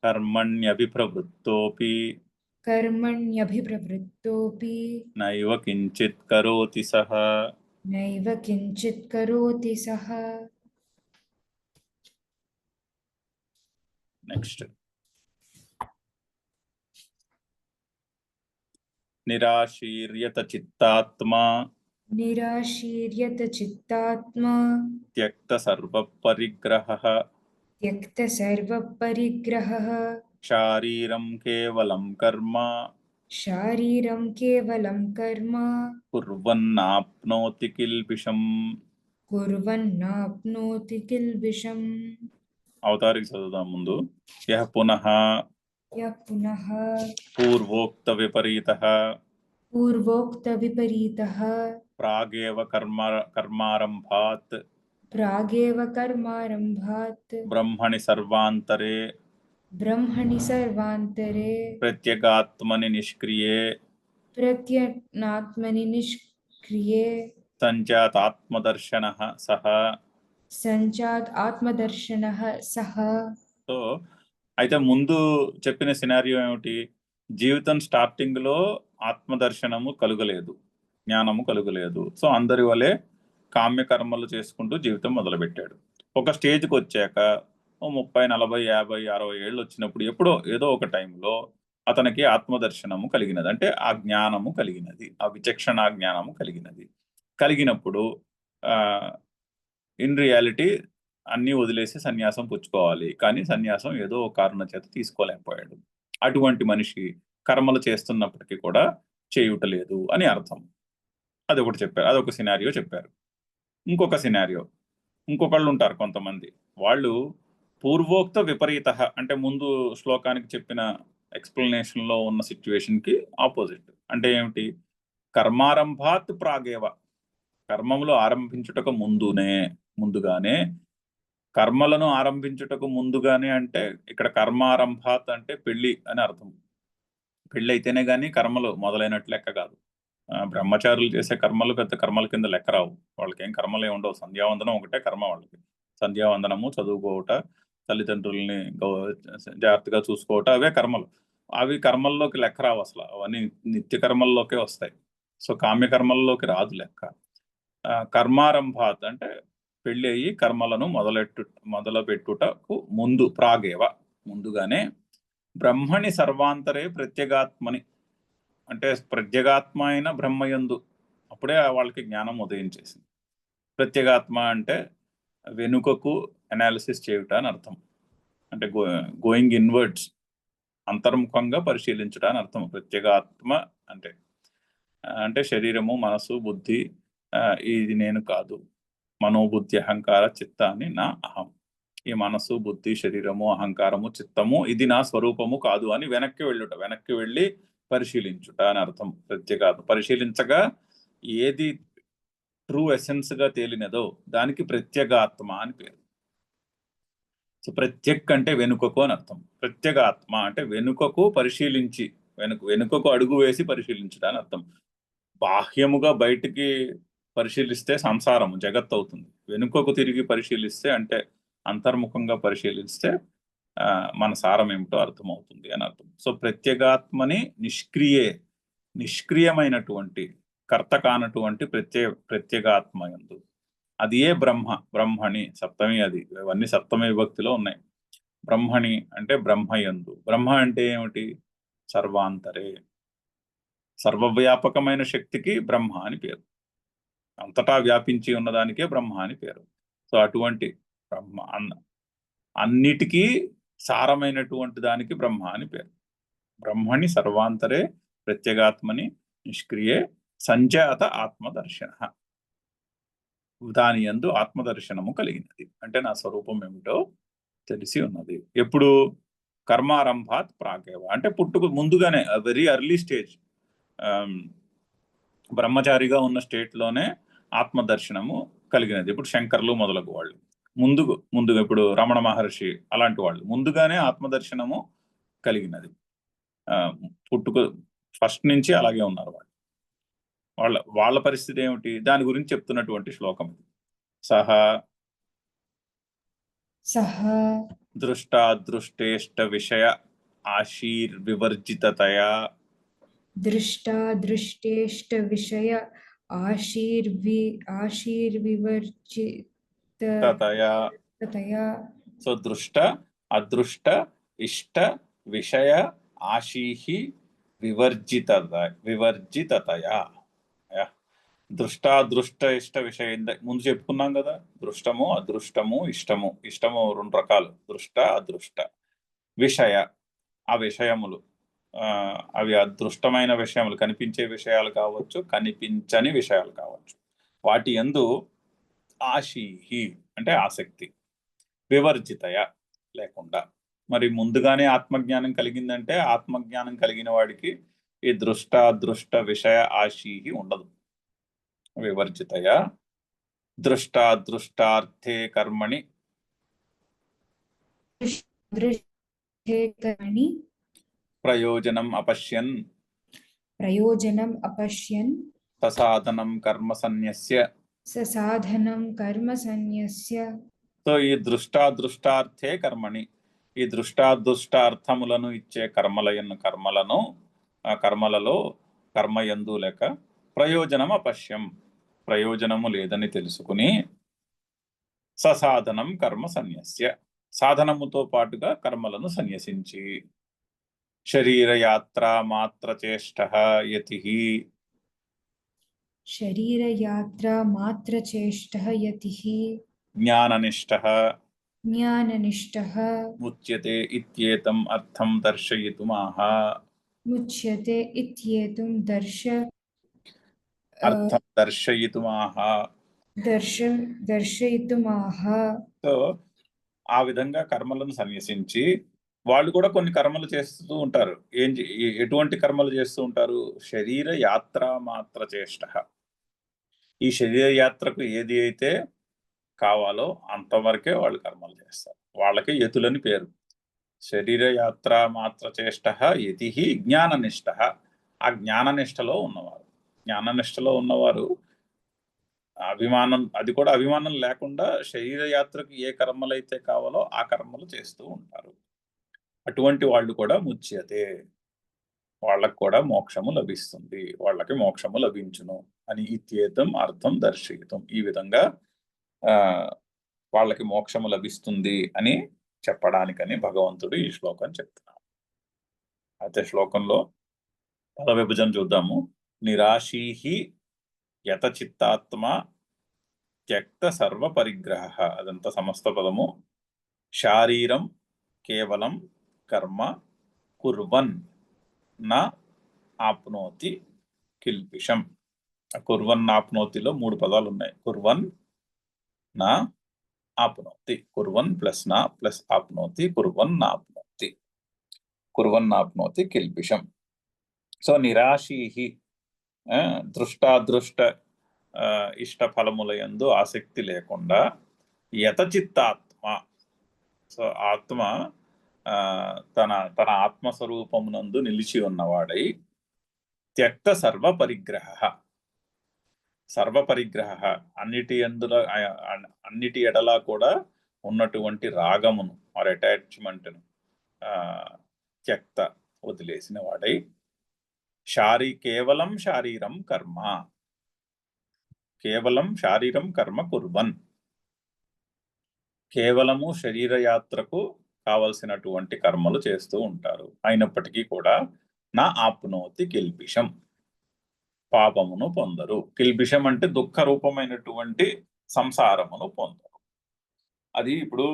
కర్మణ్యభిప్రవృత్తోపి నైవ కించిత్ కరోతి సహ. నెక్స్ట్, నిరాశీర్యత చిత్తాత్మా త్యక్త సర్వపరిగ్రహః శారీరం కేవలం కర్మ కుర్వన్నాప్నోతి కిల్బిషం. అవతారికి చదువుదాం ముందు. యః పునః పూర్వోక్త విపరీతః ప్రాగేవ కర్మారంభాత్ బ్రహ్మణి సర్వాంతరే ప్రత్యేగాత్మని నిష్క్రియే సంజాత్ ఆత్మదర్శనః సహ. సో అయితే ముందు చెప్పిన సినారియో ఏమిటి, జీవితం స్టార్టింగ్ లో ఆత్మదర్శనము కలుగలేదు, జ్ఞానము కలుగలేదు. సో అందరి వలె కామ్యకర్మలు చేసుకుంటూ జీవితం మొదలుపెట్టాడు. ఒక స్టేజ్కి వచ్చాక 30, 40, 50, 60 ఏళ్ళు వచ్చినప్పుడు ఎప్పుడో ఏదో ఒక టైంలో అతనికి ఆత్మదర్శనము కలిగినది, అంటే ఆ జ్ఞానము కలిగినది, ఆ విచక్షణ జ్ఞానము కలిగినప్పుడు ఇన్ రియాలిటీ అన్నీ వదిలేసి సన్యాసం పుచ్చుకోవాలి, కానీ సన్యాసం ఏదో ఒక కారణం చేత తీసుకోలేకపోయాడు. అటువంటి మనిషి కర్మలు చేస్తున్నప్పటికీ కూడా చేయుటలేదు అని అర్థం. అదొకటి చెప్పారు, అదొక సినారియో చెప్పారు. ఇంకొక సినారియో, ఇంకొకళ్ళు ఉంటారు కొంతమంది, వాళ్ళు పూర్వోక్త విపరీత, అంటే ముందు శ్లోకానికి చెప్పిన ఎక్స్ప్లెనేషన్ లో ఉన్న సిచ్యువేషన్ కి ఆపోజిట్. అంటే ఏమిటి? కర్మారంభాత్ ప్రాగేవ, కర్మములు ఆరంభించుటకు ముందుగానే, కర్మలను ఆరంభించుటకు ముందుగానే అంటే ఇక్కడ కర్మారంభాత్ అంటే పెళ్లి అని అర్థం. పెళ్లి అయితేనే గానీ కర్మలు మొదలైనట్లు లెక్క కాదు. బ్రహ్మచారులు చేసే కర్మలు పెద్ద కర్మల కింద లెక్క రావు, వాళ్ళకి ఏం కర్మలే ఉండవు. సంధ్యావందనం ఒకటే కర్మ వాళ్ళకి. సంధ్యావందనము, చదువుకోవట, తల్లిదండ్రుల్ని జాగ్రత్తగా చూసుకోవట, అవే కర్మలు. అవి కర్మల్లోకి లెక్క రావు అసలు, అవన్నీ నిత్య కర్మల్లోకే వస్తాయి. సో కామ్యకర్మల్లోకి రాదు లెక్క. కర్మారంభాత్ అంటే పెళ్లి అయ్యి కర్మలను మొదలుపెట్టుటకు ముందు, ప్రాగేవ ముందుగానే, బ్రహ్మణి సర్వాంతరే ప్రత్యేగాత్మని, అంటే ప్రత్యేగాత్మ అయిన బ్రహ్మయందు, అప్పుడే వాళ్ళకి జ్ఞానం ఉదయించేసింది. ప్రత్యేగాత్మ అంటే వెనుకకు అనాలిసిస్ చేయుట అని అర్థం, అంటే గోయింగ్ ఇన్వర్డ్స్, అంతర్ముఖంగా పరిశీలించుట అని అర్థం. ప్రత్యేగాత్మ అంటే అంటే శరీరము, మనసు, బుద్ధి, ఇది నేను కాదు, మనోబుద్ధి అహంకార చిత్తాన్ని నా అహం, ఈ మనసు, బుద్ధి, శరీరము, అహంకారము, చిత్తము ఇది నా స్వరూపము కాదు అని వెనక్కి వెళ్ళి పరిశీలించుట అని అర్థం. ప్రత్యేగాత్మ పరిశీలించగా ఏది ట్రూ ఎసెన్స్ గా తేలినదో దానికి ప్రత్యేగాత్మ అని పేరు. సో ప్రత్యేక్ అంటే వెనుకకు అని అర్థం. ప్రత్యేగాత్మ అంటే వెనుకకు పరిశీలించి, వెనుకకు అడుగు వేసి పరిశీలించుట అని అర్థం. బాహ్యముగా బయటికి పరిశీలిస్తే సంసారము, జగత్ అవుతుంది. వెనుకకు తిరిగి పరిశీలిస్తే, అంటే అంతర్ముఖంగా పరిశీలిస్తే మన సారం ఏమిటో అర్థమవుతుంది అని అర్థం. సో ప్రత్యేగాత్మని నిష్క్రియమైనటువంటి, కర్త కానటువంటి ప్రత్యేగాత్మ యందు, అది ఏ బ్రహ్మణి సప్తమి, అది ఇవన్నీ సప్తమి విభక్తిలో ఉన్నాయి. బ్రహ్మణి అంటే బ్రహ్మయందు. బ్రహ్మ అంటే ఏమిటి? సర్వాంతరే, సర్వవ్యాపకమైన శక్తికి బ్రహ్మ అని పేరు. అంతటా వ్యాపించి ఉన్నదానికే బ్రహ్మ అని పేరు. సో అటువంటి బ్రహ్మ అన్నిటికీ సారమైనటువంటి దానికి బ్రహ్మ అని పేరు. బ్రహ్మణి సర్వాంతరే ప్రత్యేగాత్మని నిష్క్రియే సంజాత ఆత్మదర్శన, దాని యందు ఆత్మదర్శనము కలిగినది, అంటే నా స్వరూపం ఏమిటో తెలిసి ఉన్నది. ఎప్పుడు? కర్మారంభాత్ ప్రాగేవ, అంటే పుట్టుకు ముందుగానే, వెరీ ఎర్లీ స్టేజ్, బ్రహ్మచారిగా ఉన్న స్టేట్ లోనే ఆత్మదర్శనము కలిగినది. ఇప్పుడు శంకర్లు మొదలగు వాళ్ళు ముందుగా ఇప్పుడు రమణ మహర్షి అలాంటి వాళ్ళు ముందుగానే ఆత్మదర్శనము కలిగినది. పుట్టుకు ఫస్ట్ నుంచి అలాగే ఉన్నారు వాళ్ళ పరిస్థితి ఏమిటి? దాని గురించి చెప్తున్నటువంటి శ్లోకం ఇది. సహా దృష్టాదృష్టేష్ట విషయ ఆశీర్వివర్జితతయా, దృష్టాదృష్టేష్ట విషయ ఆశీర్వివర్జితతయా. సో దృష్ట అదృష్ట ఇష్ట విషయ ఆశీహి వివర్జితతయా. దృష్టాదృష్ట ఇష్ట విషయ, ముందు చెప్పుకున్నాం కదా, దృష్టము, అదృష్టము, ఇష్టము. ఇష్టము రెండు రకాలు, దృష్ట, అదృష్ట. విషయ, ఆ విషయములు, అవి అదృష్టమైన విషయములు, కనిపించే విషయాలు కావచ్చు, కనిపించని విషయాలు కావచ్చు. వాటి యందు ఆశీహి అంటే ఆసక్తి, వివర్జితయ లేకుండా. మరి ముందుగానే ఆత్మజ్ఞానం కలిగిందంటే, ఆత్మజ్ఞానం కలిగిన వాడికి ఈ దృష్టాదృష్ట విషయ ఆశీహి ఉండదు. వివర్జితయ దృష్టాదృష్టార్థే కర్మణి ప్రయోజనం అపశ్యన్ ససాధనం కర్మ సన్యస్య. సో ఈ దృష్టాదృష్టార్థే కర్మణి, ఈ దృష్టాదృష్టార్థములను ఇచ్చే కర్మలలో కర్మయందు లేక ప్రయోజనం అపశ్యం, ప్రయోజనము లేదని తెలుసుకుని, ససాధనం కర్మ సన్యస్య, సాధనముతో పాటుగా కర్మలను సన్యసించి. శరీరయాత్రా మాత్రచేష్టః యతిః शरीरयात्रा मात्रचेष्टः यतिः జ్ఞాననిష్టః ज्ञाननिष्ठः ముచ్యతే ఇత్యేతం అర్థం దర్శయితుమాహ. मुच्यते इत्येतुं అర్థం దర్శయితుమాహ. दर्शयितुमाह. సో ఆ విధంగా కర్మలను సన్యసించి వాళ్ళు కూడా కొన్ని కర్మలు చేస్తూ ఉంటారు. ఎటువంటి కర్మలు చేస్తూ ఉంటారు? శరీర యాత్ర మాత్ర చేష్ట. ఈ శరీర యాత్రకు ఏది అయితే కావాలో అంతవరకే వాళ్ళు కర్మలు చేస్తారు. వాళ్ళకి యతులని పేరు. శరీర యాత్ర మాత్ర చేష్ట యతి జ్ఞాననిష్ట. ఆ జ్ఞాననిష్టలో ఉన్నవారు. జ్ఞాననిష్టలో ఉన్నవారు అభిమానం, అది కూడా అభిమానం లేకుండా శరీర యాత్రకు ఏ కర్మలు అయితే కావాలో ఆ కర్మలు చేస్తూ ఉంటారు. అటువంటి వాళ్ళు కూడా ముచ్యతే, వాళ్ళకు కూడా మోక్షము లభిస్తుంది, వాళ్ళకి మోక్షము లభించును అని ఇత్యేతం అర్థం దర్శయితం. ఈ విధంగా వాళ్ళకి మోక్షము లభిస్తుంది అని చెప్పడానికని భగవంతుడు ఈ శ్లోకం చెప్తున్నాడు. అయితే శ్లోకంలో పద విభజన చూద్దాము. నిరాశీహి యతచిత్తాత్మ త్యక్త సర్వ పరిగ్రహ. అదంతా సమస్త పదము. శారీరం కేవలం కర్మ కుర్వన్ నా ఆప్నోతి కిల్పిషం. కుర్వన్ ఆప్నోతిలో 3 పదాలు ఉన్నాయి. కుర్వన్ నా ఆప్నోతి, కుర్వన్ ప్లస్ నా ప్లస్ ఆప్నోతి, కుర్వన్ నాప్నోతి, కుర్వన్ నాప్నోతి కిల్పిషం. సో నిరాశీహి దృష్టాదృష్ట ఇష్ట ఫలములయందు ఆసక్తి లేకుండా యతచిత్తాత్మ, సో ఆత్మ తన ఆత్మస్వరూపమునందు నిలిచి ఉన్నవాడై త్యక్త సర్వపరిగ్రహ, సర్వపరిగ్రహ అన్నిటి ఎడలా కూడా ఉన్నటువంటి రాగమును ఆర్ అటాచ్మెంట్ను త్యక్త వదిలేసిన వాడై కేవలం శారీరం కర్మ, కేవలం శారీరం కర్మ కుర్వన్, కేవలము శరీరయాత్రకు కావలసినటువంటి కర్మలు చేస్తూ ఉంటారు. అయినప్పటికీ కూడా నా ఆప్నోతి కిల్పిషం, పాపమును పొందరు. కిల్పిషం అంటే దుఃఖ రూపమైనటువంటి సంసారమును పొందరు. అది ఇప్పుడు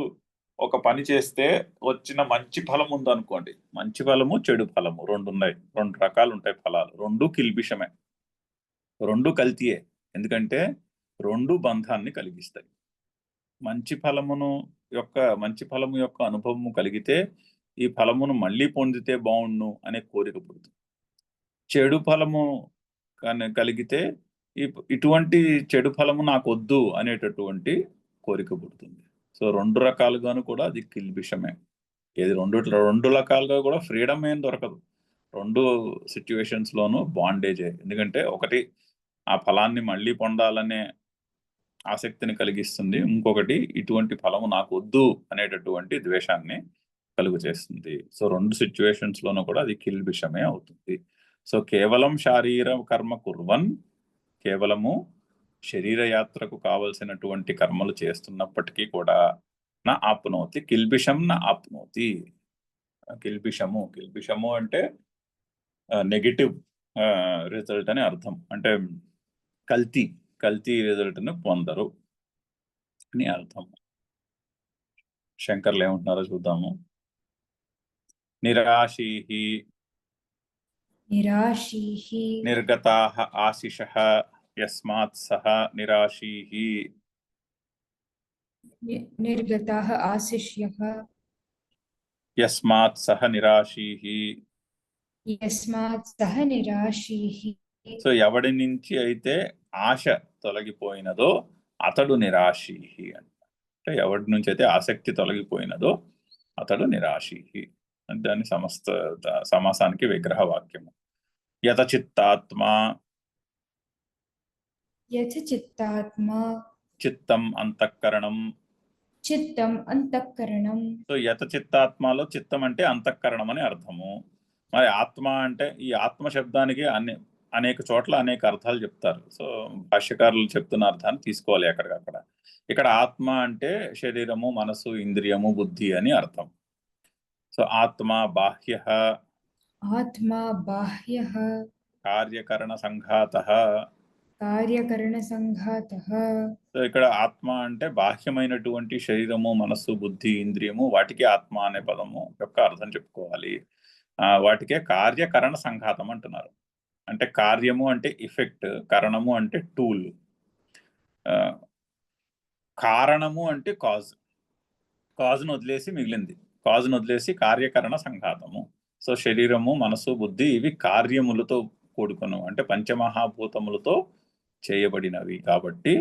ఒక పని చేస్తే వచ్చిన మంచి ఫలం ఉందనుకోండి, మంచి ఫలము చెడు ఫలము 2 ఉన్నాయి, 2 రకాలు ఉంటాయి ఫలాలు. 2 కిల్బిషమే, 2 కల్తీయే. ఎందుకంటే 2 బంధాన్ని కలిగిస్తాయి. మంచి ఫలము యొక్క అనుభవము కలిగితే ఈ ఫలమును మళ్ళీ పొందితే బాగుండు అనే కోరిక పుడుతుంది. చెడు ఫలము కలిగితే ఇటువంటి చెడు ఫలము నాకు వద్దు అనేటటువంటి కోరిక పుడుతుంది. సో 2 రకాలుగాను కూడా అది కిల్బిషమే. ఏది 2 రకాలుగా కూడా ఫ్రీడమ్ ఏం దొరకదు. 2 సిచ్యువేషన్స్ లోనూ బాండేజే. ఎందుకంటే ఒకటి ఆ ఫలాన్ని మళ్ళీ పొందాలనే ఆసక్తిని కలిగిస్తుంది, ఇంకొకటి ఇటువంటి ఫలము నాకు వద్దు అనేటటువంటి ద్వేషాన్ని కలుగు చేస్తుంది. సో 2 సిచ్యువేషన్స్ లోనూ కూడా అది కిల్బిషమే అవుతుంది. సో కేవలం శారీర కర్మ కుర్వన్, కేవలము శరీర యాత్రకు కావలసినటువంటి కర్మలు చేస్తున్నప్పటికీ కూడా నా ఆప్నోతి కిల్బిషం నా ఆప్నోతి. కిల్బిషము అంటే నెగటివ్ రిజల్ట్ అని అర్థం. అంటే కల్తీ రిజల్ట్ ను పొందరు అని అర్థం. శంకర్లు ఏమంటున్నారో చూద్దాము. నిరాశీహి నిర్గతాః ఆశిషః యస్మాత్ సహ నిరాశీహి. నిర్గతాః ఆశిష్యః యస్మాత్ సహ నిరాశీహి. యస్మాత్ సహ నిరాశీహి. సో ఎవడి నుంచి అయితే ఆశ తొలగిపోయినదో అతడు నిరాశీహి అంటే ఎవరి నుంచి అయితే ఆసక్తి తొలగిపోయినదో అతడు నిరాశీహి. దాని సమాసానికి విగ్రహ వాక్యము. యతచిత్తాత్మ చిత్తం అంతఃకరణం. సో యతచిత్తాత్మలో చిత్తం అంటే అంతఃకరణం అని అర్థము. మరి ఆత్మ అంటే ఈ ఆత్మ శబ్దానికి అనేక చోట్ల అనేక అర్థాలు చెప్తారు. సో భాష్యకారులు చెప్తున్న అర్థాన్ని తీసుకోవాలి ఎక్కడికక్కడ. ఇక్కడ ఆత్మ అంటే శరీరము, మనసు, ఇంద్రియము, బుద్ధి అని అర్థం. సో ఆత్మ బాహ్య ఆత్మా బాహ్యః కార్యకరణ సంఘాతః. కార్యకరణ సంఘాతః. సో ఇక్కడ ఆత్మ అంటే బాహ్యమైనటువంటి శరీరము, మనస్సు, బుద్ధి, ఇంద్రియము, వాటికి ఆత్మ అనే పదము యొక్క అర్థం చెప్పుకోవాలి. వాటికే కార్యకరణ సంఘాతం అంటున్నారు. అంటే కార్యము అంటే ఇఫెక్ట్, కరణము అంటే టూల్, కారణము అంటే కాజ్ను వదిలేసి మిగిలింది, కాజ్ను వదిలేసి కార్యకరణ సంఘాతము. సో శరీరము, మనసు, బుద్ధి ఇవి కార్యములతో కూడుకును, అంటే పంచమహాభూతములతో చేయబడినవి కాబట్టి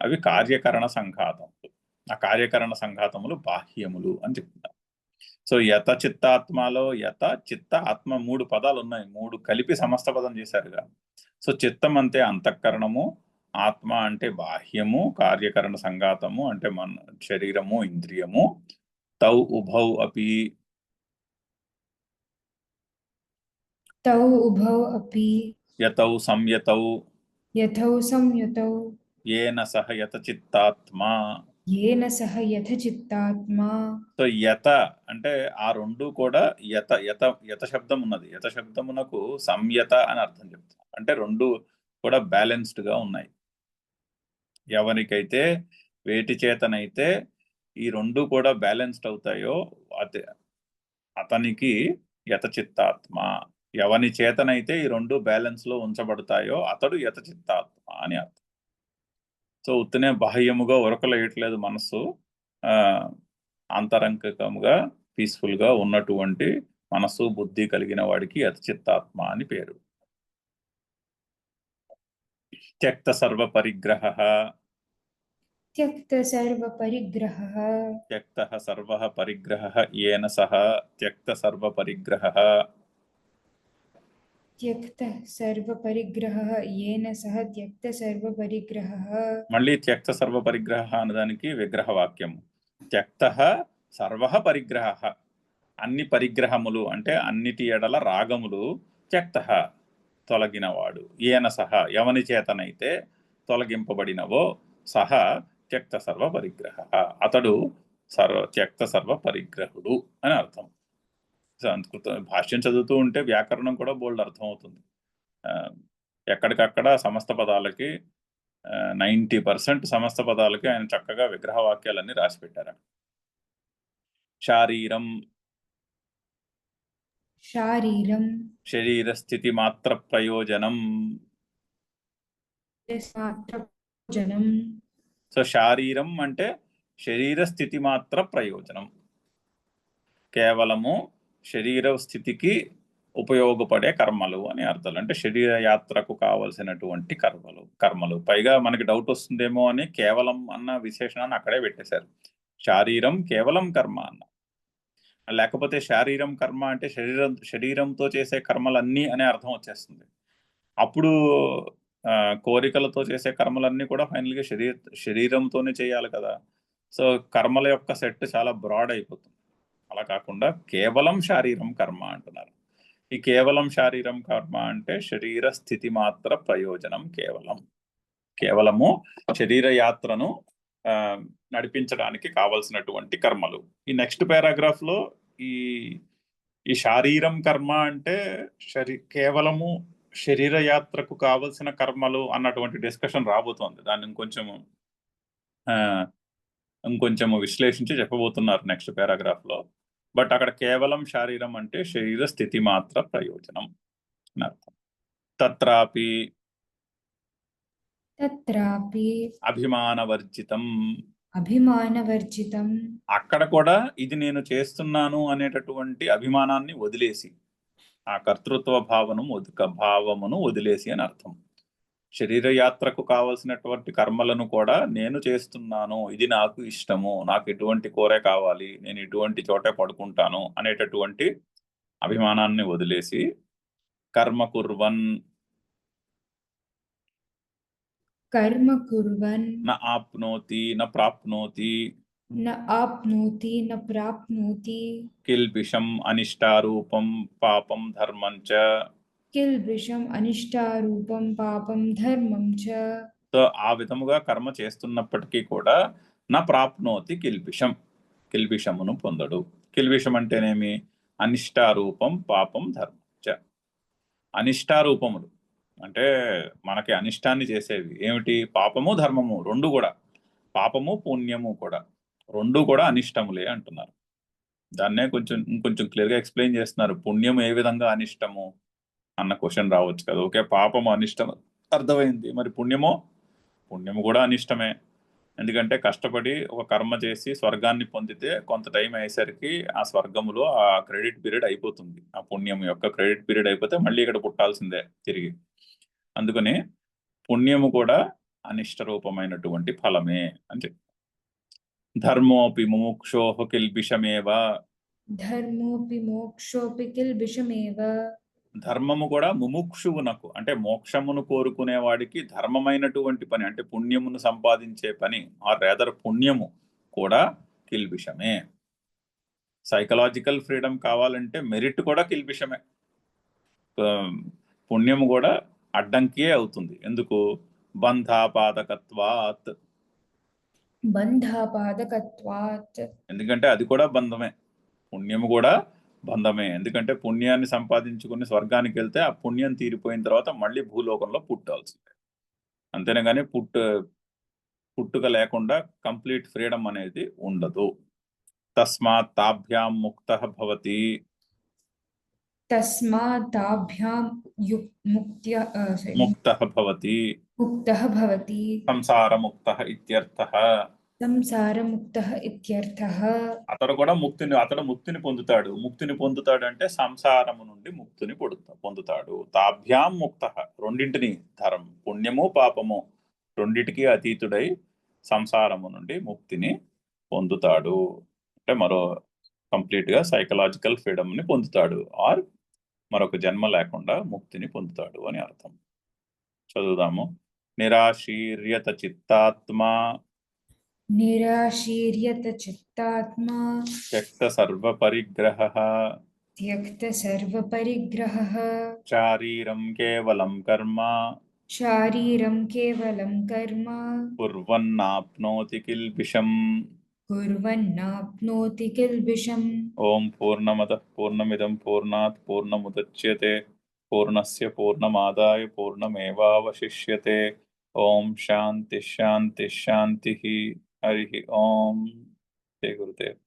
అవి కార్యకరణ సంఘాతములు. ఆ కార్యకరణ సంఘాతములు బాహ్యములు అని చెప్తున్నారు. సో యత చిత్తాత్మలో యత చిత్త ఆత్మ 3 పదాలు ఉన్నాయి, 3 కలిపి సమస్త పదం చేశారుగా. సో చిత్తం అంటే అంతఃకరణము, ఆత్మ అంటే బాహ్యము, కార్యకరణ సంఘాతము అంటే మన శరీరము, ఇంద్రియము. తౌ ఉభౌ అపి తౌ ఉభౌ అపి యతౌ సంయతౌ యథౌ సంయుతౌ ఏన సహ యత చిత్తాత్మ. ఏన సహ యథ చిత్తాత్మా. సో యత అంటే ఆ రెండు కూడా యత యత యత శబ్దం ఉన్నది, యత శబ్దమునకు సంయత అని అర్థం చెప్తాం, అంటే రెండు కూడా బ్యాలెన్స్డ్ గా ఉన్నాయి. ఎవరికైతే వేటి చేతనైతే ఈ రెండు కూడా బ్యాలెన్స్డ్ అవుతాయో అతనికి యత చిత్తాత్మ. ఎవని చేతనైతే ఈ రెండు బ్యాలెన్స్ లో ఉంచబడతాయో అతడు యత చిత్తాత్మ అని అర్థం. సో ఉత్తనే బాహ్యముగా ఉరకలేయట్లేదు మనస్సు, అంతరంగికముగా పీస్ఫుల్ గా ఉన్నటువంటి మనస్సు, బుద్ధి కలిగిన వాడికి యత చిత్తాత్మ అని పేరు. త్యక్త సర్వ పరిగ్రహ. త్యక్త సర్వ పరిగ్రహః. త్యక్తః సర్వః పరిగ్రహః ఏన సహ త్యక్త సర్వ పరిగ్రహః. త్యక్త సర్వ పరిగ్రహః ఏన సహ త్యక్త సర్వ పరిగ్రహః. మళ్ళీ త్యక్త సర్వ పరిగ్రహ అనడానికి విగ్రహ వాక్యము. త్యక్తః సర్వః పరిగ్రహః, అన్ని పరిగ్రహములు అంటే అన్నిటి ఎడల రాగములు, త్యక్తః తొలగినవాడు, ఏన సహ ఎవని చేతనైతే తొలగింపబడినవో, సహ త్యక్త సర్వ పరిగ్రహ అతడు త్యక్త సర్వ పరిగ్రహుడు అని అర్థం. సంస్కృత భాష్యం చదువుతూ ఉంటే వ్యాకరణం కూడా బోల్డ్ అర్థం అవుతుంది. ఎక్కడికక్కడ సమస్త పదాలకి 90% సమస్త పదాలకి ఆయన చక్కగా విగ్రహ వాక్యాలన్నీ రాసి పెట్టారు. శారీరం శారీరం శరీర స్థితి మాత్ర ప్రయోజనం. జనం. సో శారీరం అంటే శరీర స్థితి మాత్ర ప్రయోజనం, కేవలము శరీర స్థితికి ఉపయోగపడే కర్మలు అని అర్థాలు. అంటే శరీర యాత్రకు కావలసినటువంటి కర్మలు. పైగా మనకి డౌట్ వస్తుందేమో అని కేవలం అన్న విశేషణాన్ని అక్కడే పెట్టేశారు. శారీరం కేవలం కర్మ అన్న, లేకపోతే శారీరం కర్మ అంటే శరీరంతో చేసే కర్మలన్నీ అనే అర్థం వచ్చేస్తుంది. అప్పుడు కోరికలతో చేసే కర్మలన్నీ కూడా ఫైనల్గా శరీరంతోనే చేయాలి కదా. సో కర్మల యొక్క సెట్ చాలా బ్రాడ్ అయిపోతుంది. అలా కాకుండా కేవలం శారీరం కర్మ అంటున్నారు. ఈ కేవలం శారీరం కర్మ అంటే శరీర స్థితి మాత్ర ప్రయోజనం, కేవలము శరీర యాత్రను నడిపించడానికి కావలసినటువంటి కర్మలు. ఈ నెక్స్ట్ పారాగ్రాఫ్ లో ఈ శారీరం కర్మ అంటే కేవలము శరీర యాత్రకు కావలసిన కర్మలు అన్నటువంటి డిస్కషన్ రాబోతోంది. దాన్ని ఇంకొంచెము విశ్లేషించి చెప్పబోతున్నారు నెక్స్ట్ పారాగ్రాఫ్ లో. బట్ అక్కడ కేవలం శారీరం అంటే శరీర స్థితి మాత్ర ప్రయోజనం అని అర్థం. తత్రాపి అభిమానవర్జితం. అక్కడ కూడా ఇది నేను చేస్తున్నాను అనేటటువంటి అభిమానాన్ని వదిలేసి, ఆ కర్తృత్వ భావమును వదిలేసి అని అర్థం. శరీర యాత్రకు కావలసినటువంటి కర్మలను కూడా నేను చేస్తున్నాను, ఇది నాకు ఇష్టము, నాకు ఎటువంటి కోరే కావాలి, నేను ఇటువంటి చోటే పడుకుంటాను అనేటటువంటి అభిమానాన్ని వదిలేసి కర్మ కుర్వన్ న ఆప్నోతి న ప్రాప్నోతి కిల్బిషం అనిష్టారూపం పాపం ధర్మం చ. సో ఆ విధముగా కర్మ చేస్తున్నప్పటికీ కూడా నా ప్రాప్నోతి కిల్బిషమును పొందడు. కిల్బిషం అంటేనేమి? అనిష్టారూపం పాపం ధర్మం చ, అనిష్టారూపములు అంటే మనకి అనిష్టాన్ని చేసేవి ఏమిటి? పాపము ధర్మము రెండు కూడా, పాపము పుణ్యము కూడా రెండు కూడా అనిష్టములే అంటున్నారు. దాన్నే ఇంకొంచెం క్లియర్గా ఎక్స్ప్లెయిన్ చేస్తున్నారు. పుణ్యం ఏ విధంగా అనిష్టము అన్న క్వశ్చన్ రావచ్చు కదా. ఓకే, పాపము అనిష్టం అర్థమైంది, మరి పుణ్యము కూడా అనిష్టమే. ఎందుకంటే కష్టపడి ఒక కర్మ చేసి స్వర్గాన్ని పొందితే కొంత టైం అయ్యేసరికి ఆ స్వర్గములో ఆ క్రెడిట్ పీరియడ్ అయిపోతుంది. ఆ పుణ్యం యొక్క క్రెడిట్ పీరియడ్ అయిపోతే మళ్ళీ ఇక్కడ పుట్టాల్సిందే తిరిగి. అందుకని పుణ్యము కూడా అనిష్ట రూపమైనటువంటి ఫలమే అని చెప్పి. ధర్మోపి ముముక్షోః కిల్బిషమేవ. ధర్మోపి మోక్షోపి కిల్బిషమేవ. ధర్మము కూడా ముముక్షువునకు అంటే మోక్షమును కోరుకునే వాడికి ధర్మమైనటువంటి పని అంటే పుణ్యమును సంపాదించే పని ఆర్ రేదర్ పుణ్యము కూడా కిల్బిషమే. సైకలాజికల్ ఫ్రీడమ్ కావాలంటే మెరిట్ కూడా కిల్బిషమే. పుణ్యము కూడా అడ్డంకియే అవుతుంది. ఎందుకు? బంధాపాదకత్వాత్. బంధాపాదకత్వాత్. ఎందుకంటే అది కూడా బంధమే, పుణ్యము కూడా బంధమే. ఎందుకంటే పుణ్యాన్ని సంపాదించుకుని స్వర్గానికి వెళ్తే ఆ పుణ్యం తీరిపోయిన తర్వాత మళ్ళీ భూలోకంలో పుట్టాల్సిందే. అంతేనే కానీ పుట్టుక లేకుండా కంప్లీట్ ఫ్రీడమ్ అనేది ఉండదు. తస్మాత్ తాభ్యాం ముక్తః భవతి. తస్మాత్ తాభ్యాం ముక్తః భవతి, ముక్తః భవతి. సంసారముక్తః ఇత్యర్థః. సంసారముక్తః ఇత్యర్థః. అతడు ముక్తిని పొందుతాడు. ముక్తిని పొందుతాడు అంటే సంసారము నుండి ముక్తిని పొందుతాడు. తాభ్యాం ముక్తః, రెండింటిని పుణ్యము పాపము రెండింటికి అతీతుడై సంసారము నుండి ముక్తిని పొందుతాడు. అంటే కంప్లీట్ గా సైకలాజికల్ ఫ్రీడమ్ ని పొందుతాడు ఆర్ మరొక జన్మ లేకుండా ముక్తిని పొందుతాడు అని అర్థం. చదువుదాము. నిరాశీర్యత చిత్తాత్మా. నిరాశీర్యత చిత్తాత్మా. త్యక్త సర్వపరిగ్రహః. త్యక్త సర్వపరిగ్రహః. శారీరం కేవలం కర్మ. శారీరం కేవలం కర్మ. కుర్వన్నాప్నోతి కిల్బిషం. కుర్వన్నాప్నోతి కిల్బిషం. ఓం పూర్ణమదః పూర్ణమిదం పూర్ణాత్ పూర్ణముదచ్యతే పూర్ణస్య పూర్ణమాదాయ పూర్ణమేవావశిష్యతే. ఓం శాంతి శాంతి శాంతి. హరి ఓం. జై గురుదేవ్.